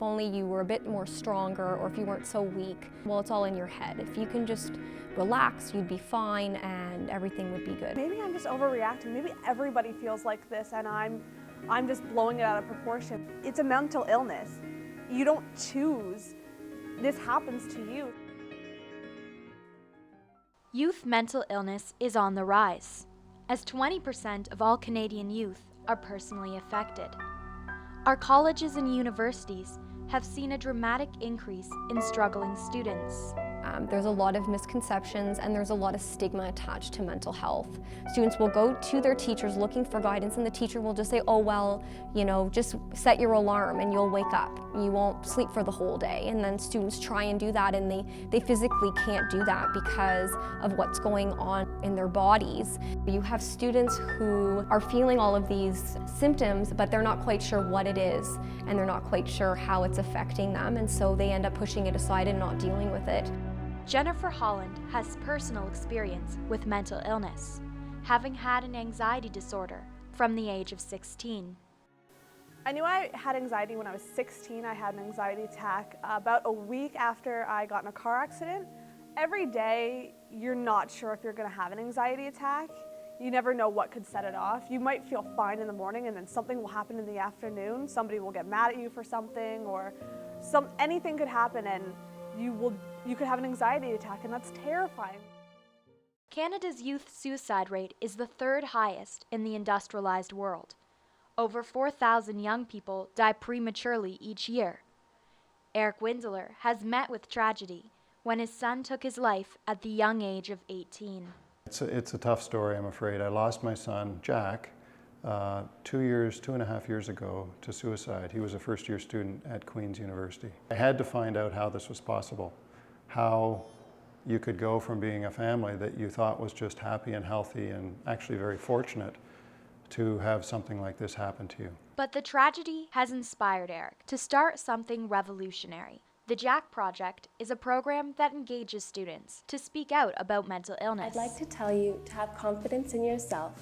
If only you were a bit more stronger, or if you weren't so weak. Well, it's all in your head. If you can just relax, you'd be fine and everything would be good. Maybe I'm just overreacting. Maybe everybody feels like this and I'm just blowing it out of proportion. It's a mental illness. You don't choose. This happens to you. Youth mental illness is on the rise, as 20% of all Canadian youth are personally affected. Our colleges and universities have seen a dramatic increase in struggling students. There's a lot of misconceptions and there's a lot of stigma attached to mental health. Students will go to their teachers looking for guidance, and the teacher will just say, oh well, you know, just set your alarm and you'll wake up. You won't sleep for the whole day. And then students try and do that, and they physically can't do that because of what's going on in their bodies. You have students who are feeling all of these symptoms, but they're not quite sure what it is, and they're not quite sure how it's affecting them, and so they end up pushing it aside and not dealing with it. Jennifer Holland has personal experience with mental illness, having had an anxiety disorder from the age of 16. I knew I had anxiety when I was 16. I had an anxiety attack about a week after I got in a car accident. Every day, you're not sure if you're going to have an anxiety attack. You never know what could set it off. You might feel fine in the morning, and then something will happen in the afternoon. Somebody will get mad at you for something, or anything could happen, and you could have an anxiety attack, and that's terrifying. Canada's youth suicide rate is the third highest in the industrialized world. Over 4,000 young people die prematurely each year. Eric Windler has met with tragedy when his son took his life at the young age of 18. It's a tough story, I'm afraid. I lost my son, Jack, 2.5 years ago to suicide. He was a first-year student at Queen's University. I had to find out how this was possible, how you could go from being a family that you thought was just happy and healthy and actually very fortunate to have something like this happen to you. But the tragedy has inspired Eric to start something revolutionary. The Jack Project is a program that engages students to speak out about mental illness. I'd like to tell you to have confidence in yourself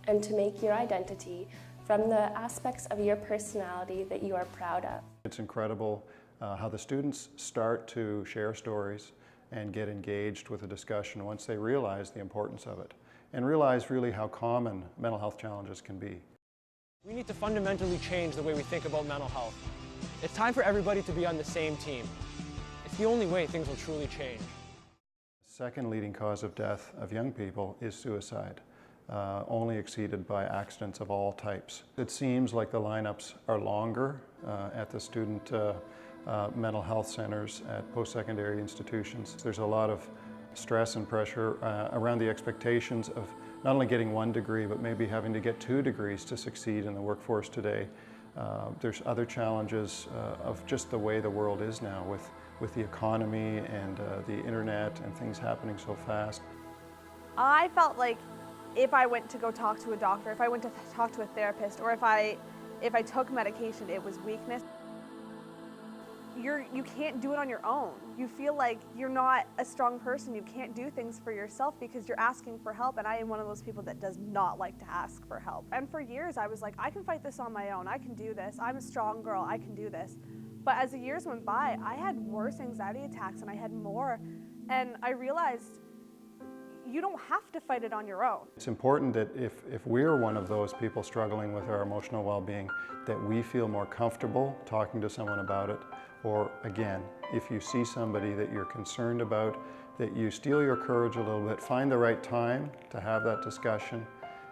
and to make your identity from the aspects of your personality that you are proud of. It's incredible how the students start to share stories and get engaged with the discussion once they realize the importance of it and realize really how common mental health challenges can be. We need to fundamentally change the way we think about mental health. It's time for everybody to be on the same team. It's the only way things will truly change. The second leading cause of death of young people is suicide, only exceeded by accidents of all types. It seems like the lineups are longer at the student mental health centers at post-secondary institutions. There's a lot of stress and pressure around the expectations of not only getting 1 degree, but maybe having to get 2 degrees to succeed in the workforce today. There's other challenges of just the way the world is now with the economy and the internet and things happening so fast. I felt like if I went to go talk to a doctor, if I went to talk to a therapist, or if I took medication, it was weakness. You can't do it on your own. You feel like you're not a strong person. You can't do things for yourself because you're asking for help, and I am one of those people that does not like to ask for help. And for years I was like, I can fight this on my own. I can do this. I'm a strong girl. I can do this. But as the years went by, I had worse anxiety attacks, and I had more, and I realized you don't have to fight it on your own. It's important that if we're one of those people struggling with our emotional well-being, that we feel more comfortable talking to someone about it. Or again, if you see somebody that you're concerned about, that you steel your courage a little bit, find the right time to have that discussion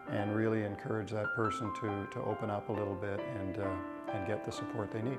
and really encourage that person to open up a little bit and get the support they need.